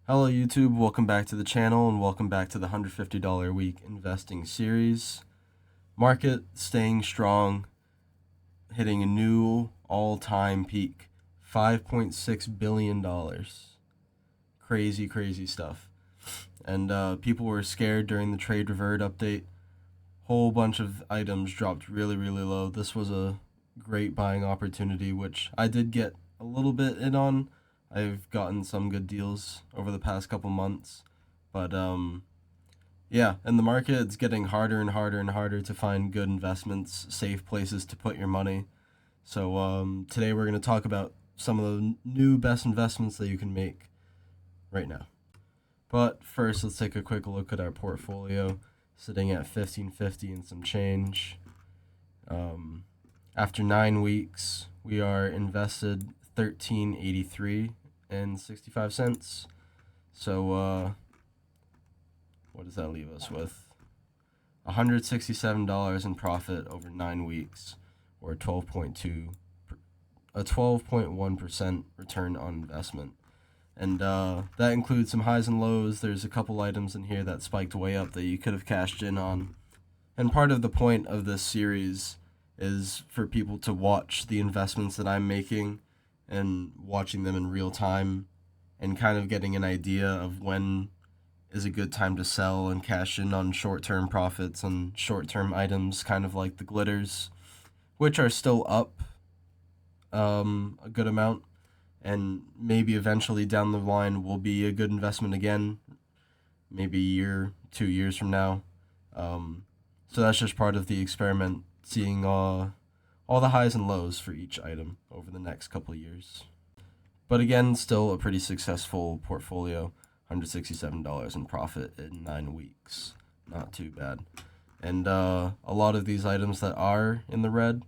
Hello YouTube, welcome back to the channel and welcome back to the $150 a week investing series. Market staying strong, hitting a new all-time peak, $5.6 billion. Crazy stuff. And people were scared during the trade revert update. Whole bunch of items dropped really low. This was a great buying opportunity, which I did get a little bit in on. I've gotten some good deals over the past couple months, but yeah, in the market it's getting harder and harder to find good investments, safe places to put your money. So today we're going to talk about some of the new best investments that you can make right now. But first, let's take a quick look at our portfolio, sitting at 1550 and some change. After 9 weeks, we are invested 1383 and 65 cents. So what does that leave us with? $167 in profit over 9 weeks, or a 12.1% return on investment. And that includes some highs and lows. There's a couple items in here that spiked way up that you could have cashed in on. And part of the point of this series is for people to watch the investments that I'm making and watching them in real time and kind of getting an idea of when is a good time to sell and cash in on short-term profits and short-term items, kind of like the glitters, which are still up a good amount, and maybe eventually down the line will be a good investment again, maybe a year, 2 years from now. So that's just part of the experiment, seeing all the highs and lows for each item over the next couple of years. But again, still a pretty successful portfolio, $167 in profit in 9 weeks. Not too bad. And a lot of these items that are in the red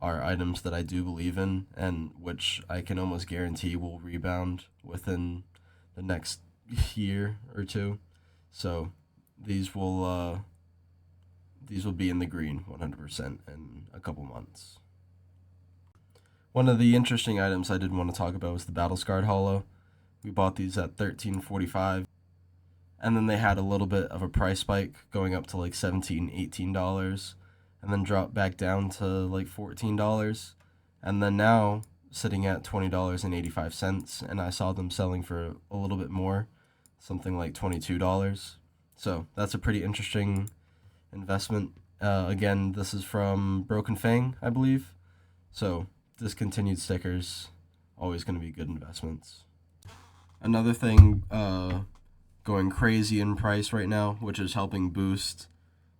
are items that I do believe in and which I can almost guarantee will rebound within the next year or two. So these will be in the green 100% in a couple months. One of the interesting items I did want to talk about was the Battle Scarred Hollow. We bought these at $13.45, and then they had a little bit of a price spike going up to like $17, $18, and then dropped back down to like $14, and then now sitting at $20.85, and I saw them selling for a little bit more, something like $22. So that's a pretty interesting investment. Again, this is from Broken Fang, I believe. So discontinued stickers, always going to be good investments. Another thing going crazy in price right now, which is helping boost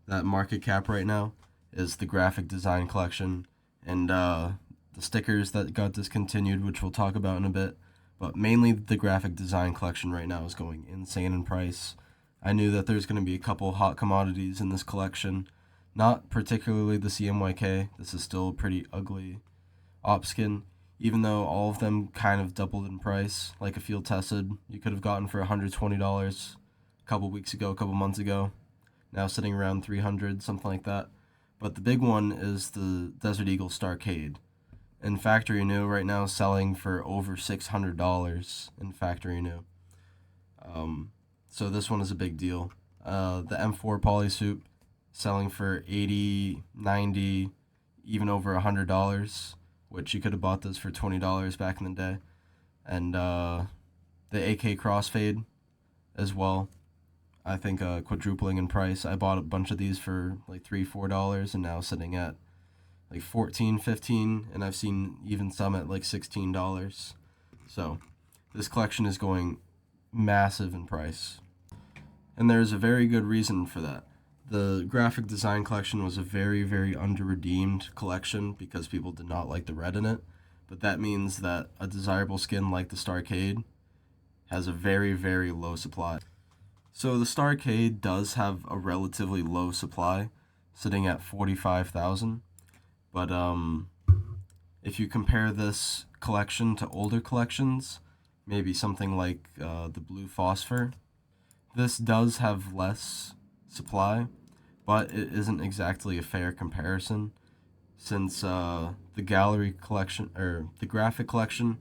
that market cap right now, is the graphic design collection and the stickers that got discontinued, which we'll talk about in a bit. But mainly the graphic design collection right now is going insane in price. I knew that there's going to be a couple hot commodities in this collection. Not particularly the CMYK. This is still a pretty ugly op skin, even though all of them kind of doubled in price. Like a field tested, you could have gotten for $120 a couple weeks ago, a couple months ago. Now sitting around $300, something like that. But the big one is the Desert Eagle Starcade. In factory new right now, selling for over $600 in factory new. So this one is a big deal. The M4 Poly Soup selling for $80, $90, even over $100, which you could have bought this for $20 back in the day. And the AK Crossfade as well. I think quadrupling in price. I bought a bunch of these for like $3, $4, and now sitting at like $14, $15, and I've seen even some at like $16. So this collection is going massive in price. And there's a very good reason for that. The graphic design collection was a very under-redeemed collection because people did not like the red in it. But that means that a desirable skin like the Starcade has a very low supply. So the Starcade does have a relatively low supply, sitting at 45,000. But if you compare this collection to older collections, maybe something like the Blue Phosphor, this does have less supply, but it isn't exactly a fair comparison since the gallery collection or the graphic collection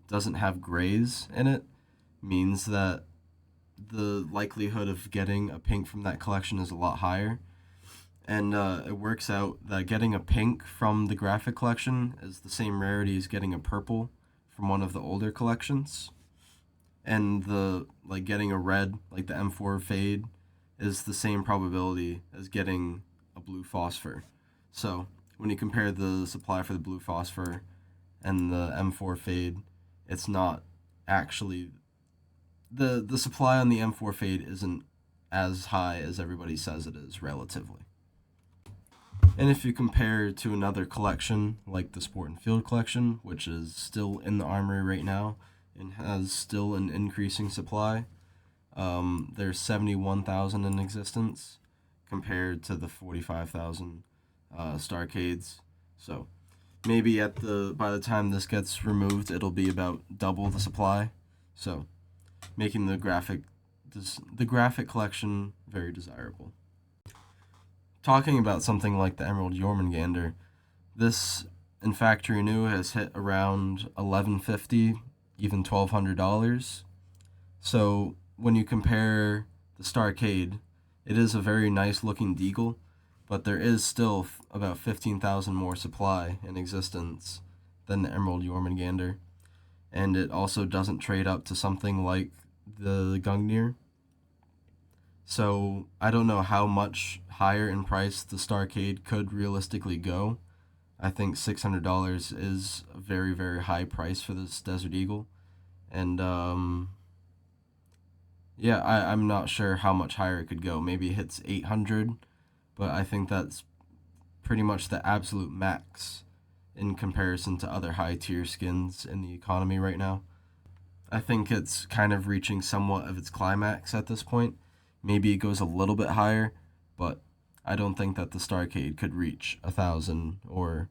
doesn't have grays in it, means that the likelihood of getting a pink from that collection is a lot higher. And it works out that getting a pink from the graphic collection is the same rarity as getting a purple from one of the older collections. And the like getting a red, like the M4 fade, is the same probability as getting a blue phosphor. So when you compare the supply for the blue phosphor and the M4 fade, it's not actually the supply on the M4 fade isn't as high as everybody says it is relatively. And if you compare to another collection like the Sport and Field collection, which is still in the armory right now and has still an increasing supply, there's 71,000 in existence compared to the 45,000 Starcades. So maybe by the time this gets removed, it'll be about double the supply. So making the graphic collection very desirable. Talking about something like the Emerald Jormungandr, this in factory new has hit around $1,150, even $1,200. So when you compare the Starcade, it is a very nice looking deagle, but there is still about 15,000 more supply in existence than the Emerald Jormungandr, and it also doesn't trade up to something like the Gungnir. So I don't know how much higher in price the Starcade could realistically go. I think $600 is a very, very high price for this Desert Eagle. And yeah, I'm not sure how much higher it could go. Maybe it hits 800, but I think that's pretty much the absolute max in comparison to other high tier skins in the economy right now. I think it's kind of reaching somewhat of its climax at this point. Maybe it goes a little bit higher, but I don't think that the Starcade could reach 1,000 or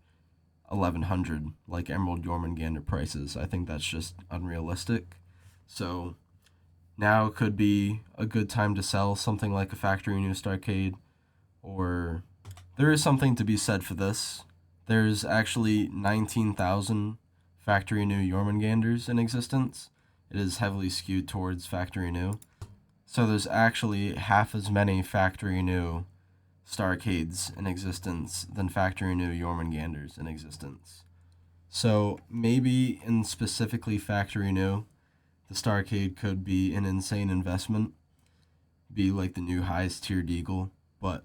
1,100 like Emerald Jormungandr prices. I think that's just unrealistic. So now could be a good time to sell something like a factory new Starcade, or there is something to be said for this. There's actually 19,000 factory new Jormungandrs in existence. It is heavily skewed towards factory new. So there's actually half as many factory new Starcades in existence than factory new Jormungandrs in existence. So maybe in specifically factory new, the Starcade could be an insane investment, be like the new highest tier deagle, but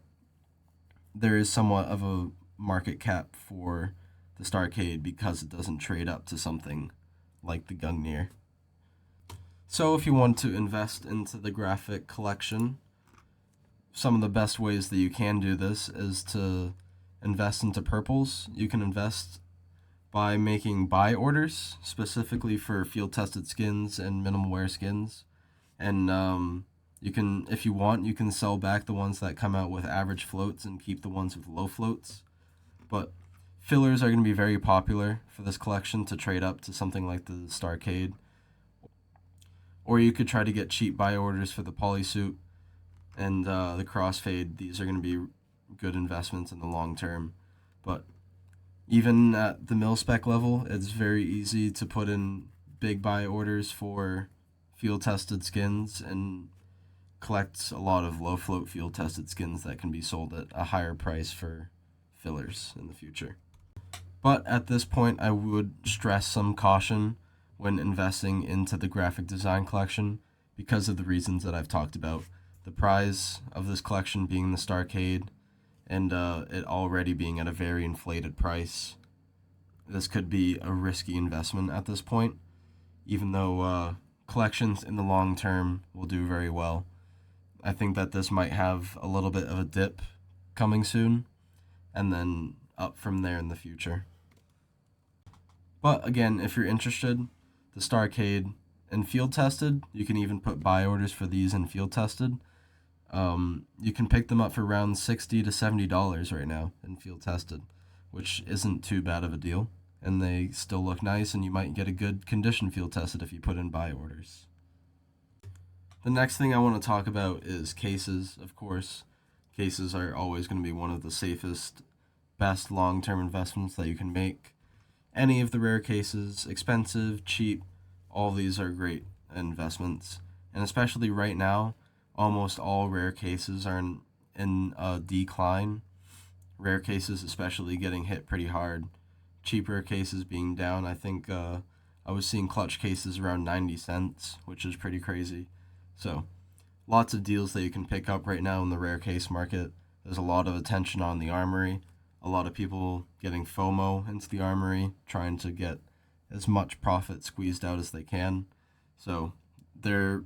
there is somewhat of a market cap for the Starcade because it doesn't trade up to something like the Gungnir. So if you want to invest into the graphic collection, some of the best ways that you can do this is to invest into purples. You can invest by making buy orders specifically for field tested skins and minimal wear skins. And you can, if you want, you can sell back the ones that come out with average floats and keep the ones with low floats. But fillers are going to be very popular for this collection to trade up to something like the Starcade. Or you could try to get cheap buy orders for the polysuit and the crossfade. These are going to be good investments in the long term. But even at the mil spec level, it's very easy to put in big buy orders for field tested skins and collect a lot of low float field tested skins that can be sold at a higher price for fillers in the future. But at this point, I would stress some caution when investing into the graphic design collection because of the reasons that I've talked about. The prize of this collection being the Starcade, and it already being at a very inflated price. This could be a risky investment at this point, even though collections in the long term will do very well. I think that this might have a little bit of a dip coming soon, and then up from there in the future. But again, if you're interested, the Starcade and field tested, you can even put buy orders for these in field tested. You can pick them up for around $60 to $70 right now in field tested, which isn't too bad of a deal. And they still look nice, and you might get a good condition field tested if you put in buy orders. The next thing I want to talk about is cases, of course. Cases are always going to be one of the safest, best long-term investments that you can make. Any of the rare cases, expensive, cheap, all of these are great investments. And especially right now, almost all rare cases are in a decline. Rare cases especially getting hit pretty hard. Cheaper cases being down. I think I was seeing clutch cases around 90 cents, which is pretty crazy. So lots of deals that you can pick up right now in the rare case market. There's a lot of attention on the armory. A lot of people getting FOMO into the armory, trying to get as much profit squeezed out as they can. So they're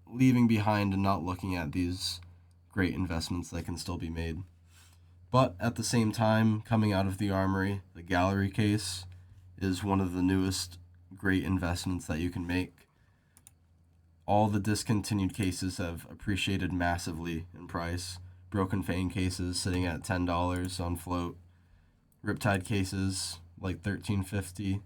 leaving behind and not looking at these great investments that can still be made. But at the same time, coming out of the armory, the gallery case is one of the newest great investments that you can make. All the discontinued cases have appreciated massively in price. Broken Fang cases sitting at $10 on float. Riptide cases like $13.50.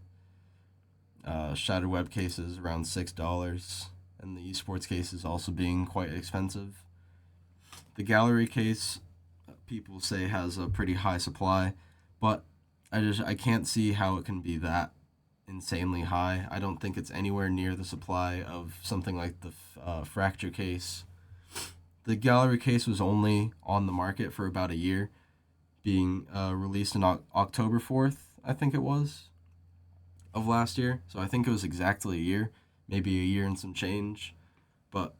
Shattered Web cases around $6. And the esports cases also being quite expensive. The gallery case, people say, has a pretty high supply, but I can't see how it can be that insanely high. I don't think it's anywhere near the supply of something like the fracture case. The gallery case was only on the market for about a year, being released on October 4th, I think it was, of last year. So I think it was exactly a year, maybe a year and some change. But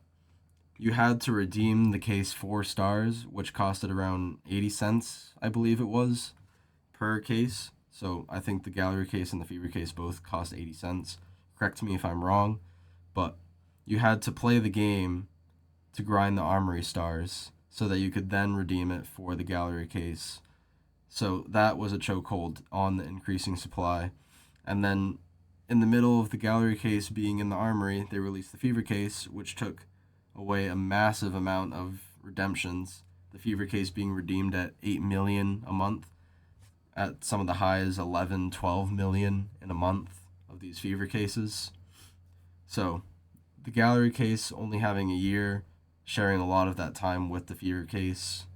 you had to redeem the case 4 stars, which costed around 80 cents, I believe it was, per case. So I think the gallery case and the fever case both cost 80 cents. Correct me if I'm wrong, but you had to play the game to grind the armory stars so that you could then redeem it for the gallery case. So that was a chokehold on the increasing supply. And then in the middle of the gallery case being in the armory, they released the fever case, which took away a massive amount of redemptions. The fever case being redeemed at 8 million a month, at some of the highs 11, 12 million in a month of these fever cases. So the gallery case only having a year, sharing a lot of that time with the fever case,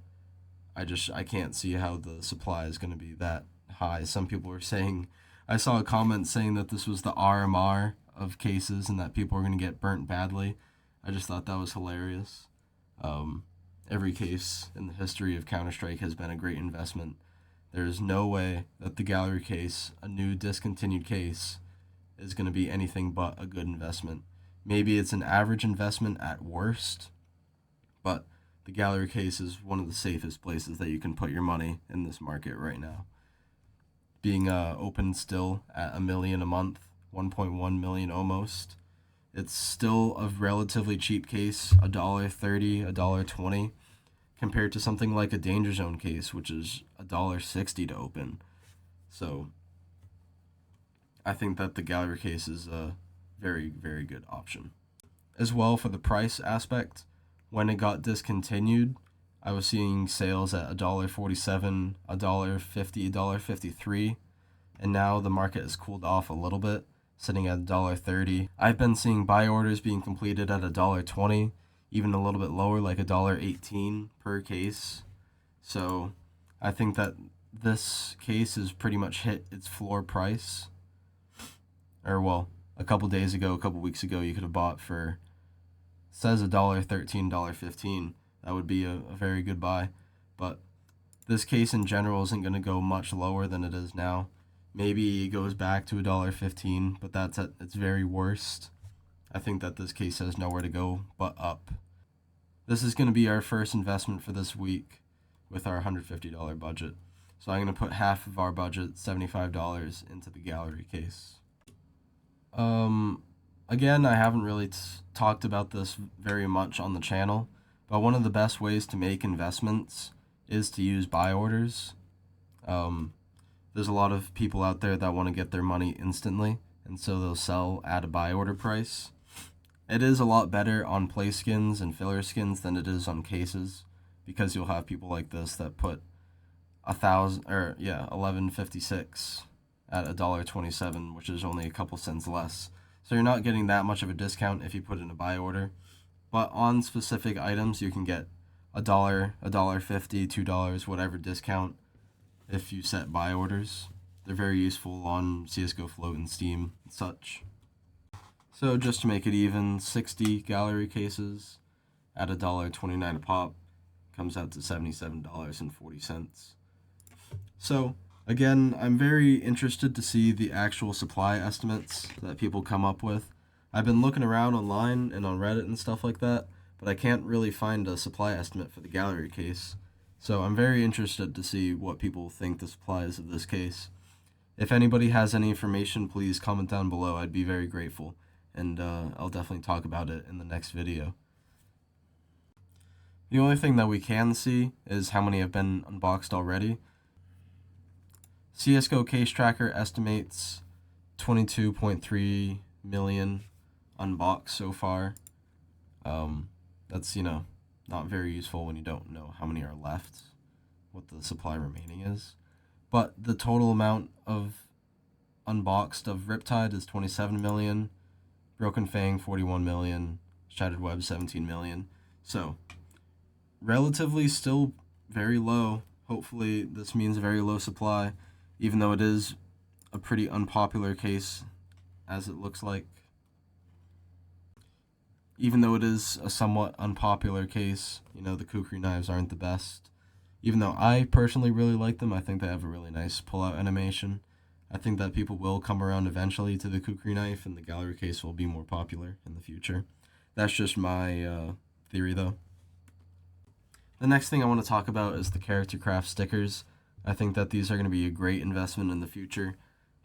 I can't see how the supply is going to be that high. Some people were saying, I saw a comment saying that this was the RMR of cases and that people are going to get burnt badly. I just thought that was hilarious. Every case in the history of Counter-Strike has been a great investment. There's no way that the gallery case, a new discontinued case, is going to be anything but a good investment. Maybe it's an average investment at worst, but the gallery case is one of the safest places that you can put your money in this market right now. Being open still at $1 million a month, 1.1 million almost. It's still a relatively cheap case, $1.30, $1.20, compared to something like a Danger Zone case, which is $1.60 to open. So I think that the gallery case is a very, very good option. As well, for the price aspect, when it got discontinued, I was seeing sales at $1.47, $1.50, $1.53, and now the market has cooled off a little bit, sitting at $1.30. I've been seeing buy orders being completed at $1.20, even a little bit lower, like $1.18 per case. So I think that this case has pretty much hit its floor price. Or, well, a couple weeks ago, you could have bought for, says $1.13, $1.15. That would be a very good buy. But this case in general isn't going to go much lower than it is now. Maybe it goes back to $1.15, but that's at its very worst. I think that this case has nowhere to go but up. This is going to be our first investment for this week with our $150 budget. So I'm going to put half of our budget, $75, into the gallery case. Again, I haven't really talked about this very much on the channel, but one of the best ways to make investments is to use buy orders. There's a lot of people out there that want to get their money instantly, and so they'll sell at a buy order price. It is a lot better on play skins and filler skins than it is on cases, because you'll have people like this that put 11.56 at $1.27, which is only a couple cents less. So you're not getting that much of a discount if you put in a buy order. But on specific items, you can get $1, $1.50, $2, whatever discount if you set buy orders. They're very useful on CSGO Float and Steam and such. So just to make it even, 60 gallery cases at $1.29 a pop comes out to $77.40. So again, I'm very interested to see the actual supply estimates that people come up with. I've been looking around online and on Reddit and stuff like that, but I can't really find a supply estimate for the gallery case. So I'm very interested to see what people think the supply is of this case. If anybody has any information, please comment down below. I'd be very grateful, and I'll definitely talk about it in the next video. The only thing that we can see is how many have been unboxed already. CSGO Case Tracker estimates 22.3 million unboxed so far. That's, not very useful when you don't know how many are left, what the supply remaining is. But the total amount of unboxed of Riptide is 27 million, Broken Fang 41 million, Shattered Web 17 million. So, relatively still very low. Hopefully this means a very low supply, even though it is a pretty unpopular case, as it looks like. Even though it is a somewhat unpopular case, the kukri knives aren't the best. Even though I personally really like them, I think they have a really nice pull-out animation. I think that people will come around eventually to the kukri knife, and the gallery case will be more popular in the future. That's just my theory, though. The next thing I want to talk about is the character craft stickers. I think that these are going to be a great investment in the future.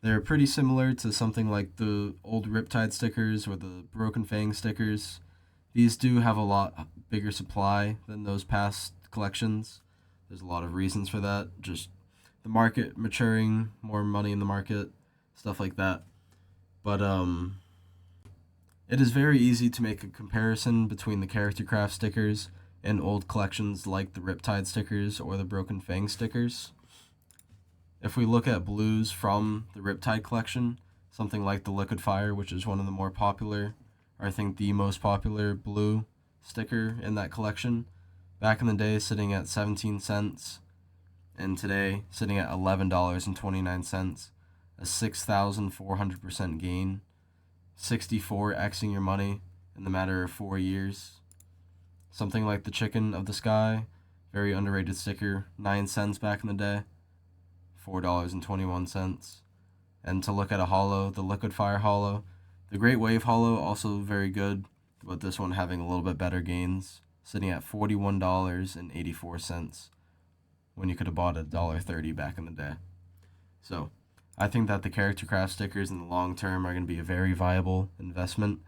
They're pretty similar to something like the old Riptide stickers or the Broken Fang stickers. These do have a lot bigger supply than those past collections. There's a lot of reasons for that. Just the market maturing, more money in the market, stuff like that. But it is very easy to make a comparison between the character craft stickers and old collections like the Riptide stickers or the Broken Fang stickers. If we look at blues from the Riptide collection, something like the Liquid Fire, which is one of the more popular, or I think the most popular blue sticker in that collection, back in the day sitting at 17 cents, and today sitting at $11.29, a 6,400% gain, 64xing your money in the matter of 4 years. Something like the Chicken of the Sky, very underrated sticker, 9 cents back in the day, $4.21. And to look at a holo, the Liquid Fire holo, the Great Wave holo, also very good, but this one having a little bit better gains, sitting at $41.84 when you could have bought it $1.30 back in the day. So I think that the character craft stickers in the long term are going to be a very viable investment,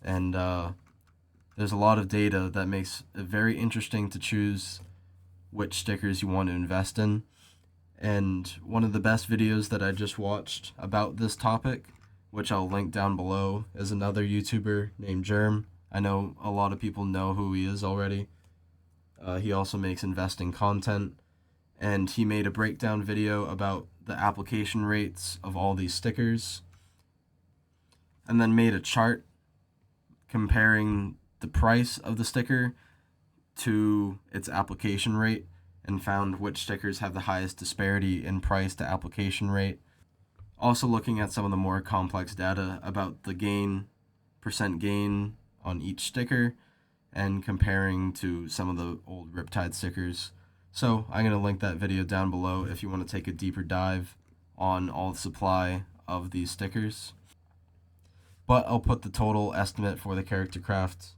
and there's a lot of data that makes it very interesting to choose which stickers you want to invest in. And one of the best videos that I just watched about this topic, which I'll link down below, is another YouTuber named Jerm. I know a lot of people know who he is already. He also makes investing content, and he made a breakdown video about the application rates of all these stickers, and then made a chart comparing the price of the sticker to its application rate, and found which stickers have the highest disparity in price to application rate. Also looking at some of the more complex data about the percent gain on each sticker, and comparing to some of the old Riptide stickers. So I'm going to link that video down below if you want to take a deeper dive on all the supply of these stickers. But I'll put the total estimate for the character craft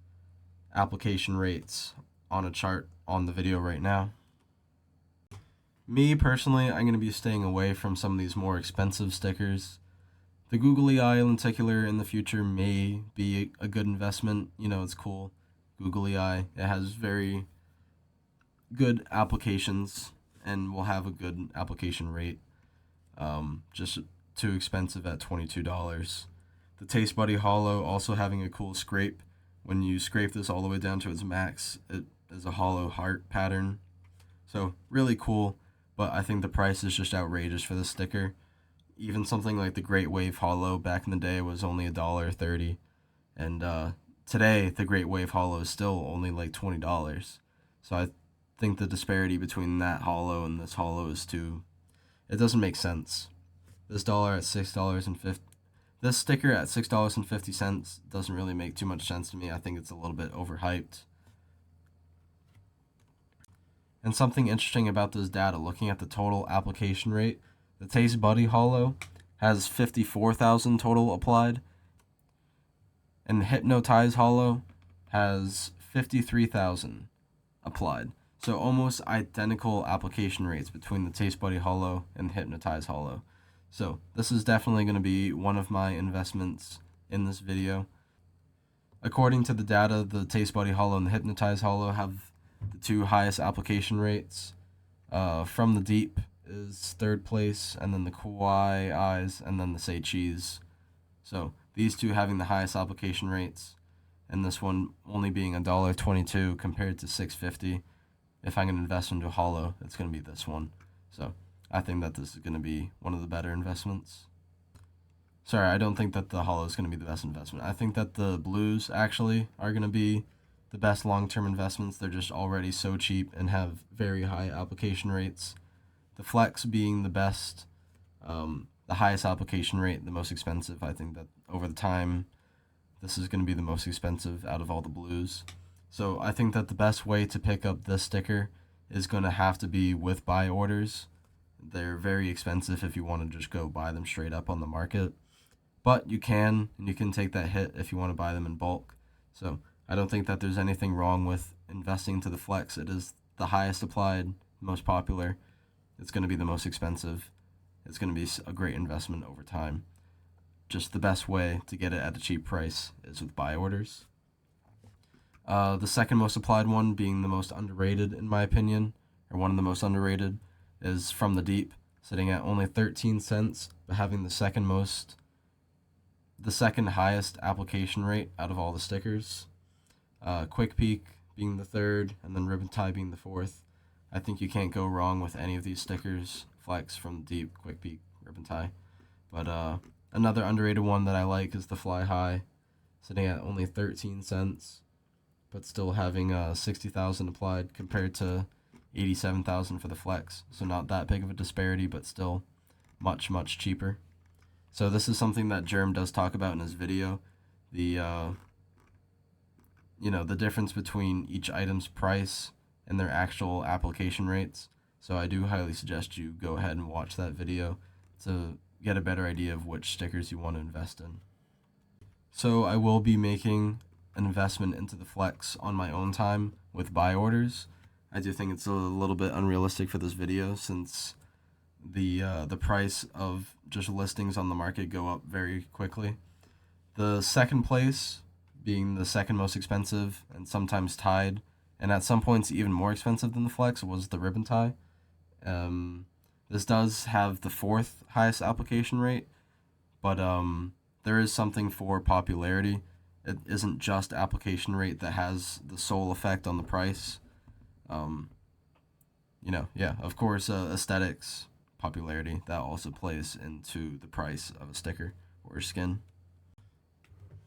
application rates on a chart on the video right now. Me, personally, I'm going to be staying away from some of these more expensive stickers. The Googly Eye lenticular in the future may be a good investment. It's cool. Googly Eye. It has very good applications and will have a good application rate. Just too expensive at $22. The Taste Buddy Holo also having a cool scrape. When you scrape this all the way down to its max, it is a hollow heart pattern. So really cool. But I think the price is just outrageous for this sticker. Even something like the Great Wave holo back in the day was only $1.30, and today the Great Wave holo is still only like $20. So I think the disparity between that holo and this holo is it doesn't make sense. This dollar at This sticker at $6.50 doesn't really make too much sense to me. I think it's a little bit overhyped. And something interesting about this data, looking at the total application rate, the Taste Buddy Hollow has 54,000 total applied, and Hypnotize Hollow has 53,000 applied. So almost identical application rates between the Taste Buddy Hollow and the Hypnotize Hollow. So this is definitely going to be one of my investments in this video. According to the data, the Taste Buddy Hollow and the Hypnotize Hollow have the two highest application rates. From the Deep is third place, and then the Kawaii Eyes, and then the Say Cheese. So these two having the highest application rates, and this one only being $1.22 compared to $6.50. If I'm going to invest into a hollow, it's going to be this one. So I think that this is going to be one of the better investments. Sorry, I don't think that the hollow is going to be the best investment. I think that the blues actually are going to be the best long-term investments. They're just already so cheap and have very high application rates. The flex being the best, the highest application rate, the most expensive. I think that over the time, this is going to be the most expensive out of all the blues. So I think that the best way to pick up this sticker is going to have to be with buy orders. They're very expensive if you want to just go buy them straight up on the market. But you can take that hit if you want to buy them in bulk. So I don't think that there's anything wrong with investing into the flex. It is the highest applied, most popular. It's going to be the most expensive. It's going to be a great investment over time. Just the best way to get it at a cheap price is with buy orders. The second most applied one, being the most underrated in my opinion, or one of the most underrated, is From the Deep, sitting at only 13 cents, but having the second highest application rate out of all the stickers. Quick Peek being the third, and then Ribbon Tie being the fourth. I think you can't go wrong with any of these stickers. Flex, From the Deep, Quick Peek, Ribbon Tie. But another underrated one that I like is the Fly High, sitting at only 13 cents, but still having 60,000 applied compared to 87,000 for the Flex. So not that big of a disparity, but still much, much cheaper. So this is something that Jerm does talk about in his video. The difference between each item's price and their actual application rates. So I do highly suggest you go ahead and watch that video to get a better idea of which stickers you want to invest in. So I will be making an investment into the Flex on my own time with buy orders. I do think it's a little bit unrealistic for this video since the price of just listings on the market go up very quickly. The second place being the second most expensive and sometimes tied, and at some points even more expensive than the Flex, was the Ribbon Tie. This does have the fourth highest application rate, but there is something for popularity. It isn't just application rate that has the sole effect on the price. Of course, aesthetics, popularity, that also plays into the price of a sticker or skin.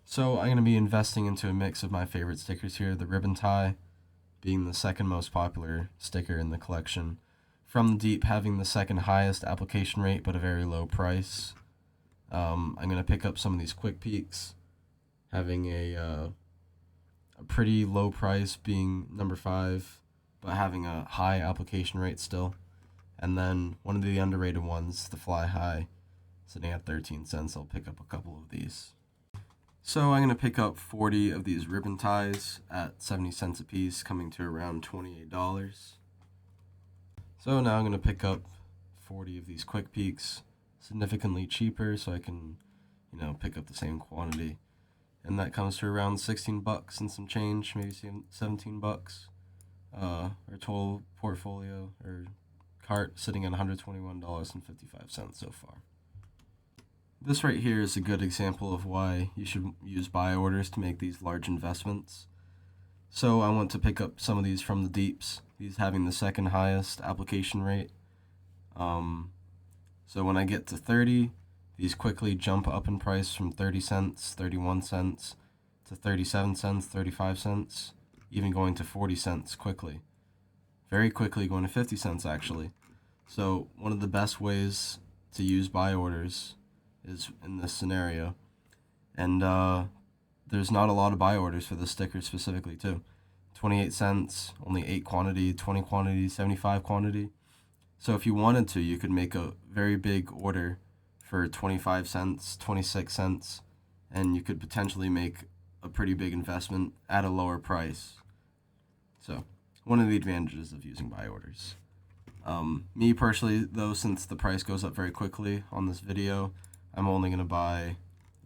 So I'm going to be investing into a mix of my favorite stickers here. The Ribbon Tie being the second most popular sticker in the collection. From the Deep having the second highest application rate but a very low price. I'm going to pick up some of these Quick Peeks, having a pretty low price being number 5, but having a high application rate still. And then one of the underrated ones, the Fly High, sitting at 13 cents. I'll pick up a couple of these. So I'm going to pick up 40 of these Ribbon Ties at 70 cents a piece, coming to around $28. So now I'm going to pick up 40 of these Quick Peeks, significantly cheaper, so I can, pick up the same quantity. And that comes to around $16 and some change, maybe $17. Our total portfolio or cart sitting at $121.55 so far. This right here is a good example of why you should use buy orders to make these large investments. So I want to pick up some of these From the Deeps, these having the second highest application rate. So when I get to 30, these quickly jump up in price from 30 cents, 31 cents, to 37 cents, 35 cents, even going to 40 cents quickly. Very quickly going to 50 cents actually. So one of the best ways to use buy orders is in this scenario. And there's not a lot of buy orders for this sticker specifically too. 28 cents, only 8 quantity, 20 quantity, 75 quantity. So if you wanted to, you could make a very big order for 25 cents, 26 cents, and you could potentially make a pretty big investment at a lower price. So one of the advantages of using buy orders. Me personally, though, since the price goes up very quickly on this video, I'm only going to buy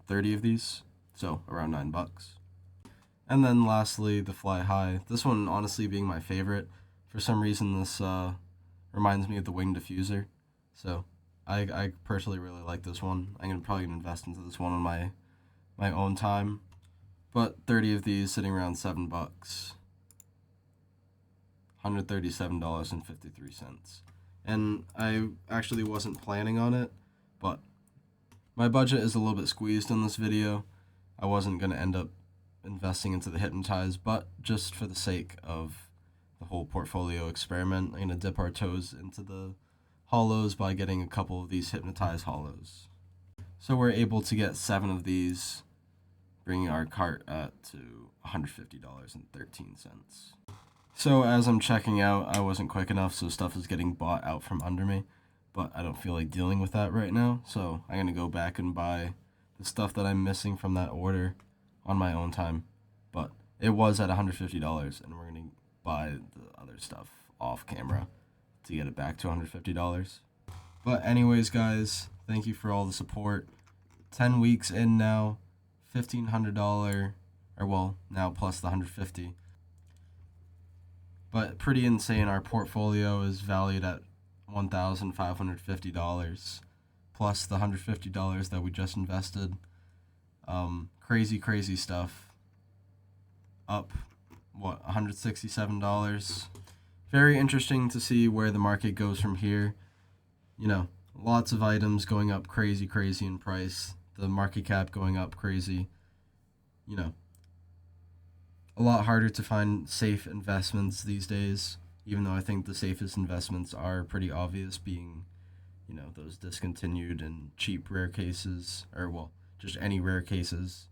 30 of these, so around $9. And then lastly, the Fly High. This one honestly being my favorite. For some reason, this reminds me of the Wing Diffuser. So I personally really like this one. I'm probably going to invest into this one on my own time. But 30 of these sitting around $7. $137.53. And I actually wasn't planning on it, but my budget is a little bit squeezed in this video. I wasn't going to end up investing into the Hypnotize, but just for the sake of the whole portfolio experiment, I'm going to dip our toes into the hollows by getting a couple of these Hypnotize hollows. So we're able to get 7 of these, bringing our cart to $150.13. So as I'm checking out, I wasn't quick enough, so stuff is getting bought out from under me, but I don't feel like dealing with that right now, so I'm going to go back and buy the stuff that I'm missing from that order on my own time. But it was at $150, and we're going to buy the other stuff off camera to get it back to $150. But anyways, guys, thank you for all the support. 10 weeks in now, $1,500, or well, now plus the $150. But pretty insane. Our portfolio is valued at $1,550 plus the $150 that we just invested. Crazy stuff. Up, $167. Very interesting to see where the market goes from here. You know, lots of items going up crazy in price. The market cap going up crazy. You know, a lot harder to find safe investments these days, even though I think the safest investments are pretty obvious, being, you know, those discontinued and cheap rare cases, or well, just any rare cases.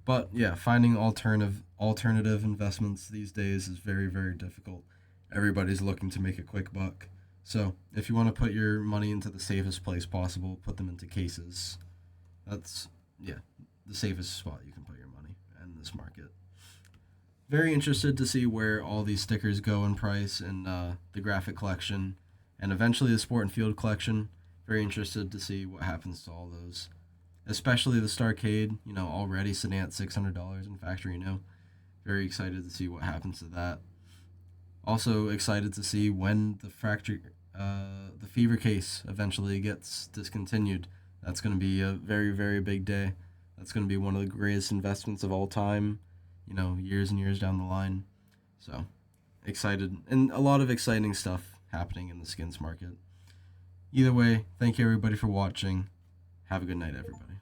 But yeah, finding alternative investments these days is very difficult. Everybody's looking to make a quick buck. So if you want to put your money into the safest place possible, put them into cases. That's, yeah, the safest spot you can put your money in this market. Very interested to see where all these stickers go in price in the graphic collection and eventually the Sport and Field collection. Very interested to see what happens to all those. Especially the Starcade, you know, already sitting at $600 in factory now. Very excited to see what happens to that. Also excited to see when the Fever case eventually gets discontinued. That's going to be a very big day. That's going to be one of the greatest investments of all time, you know, years and years down the line. So, excited. And a lot of exciting stuff happening in the skins market. Either way, thank you everybody for watching. Have a good night, everybody.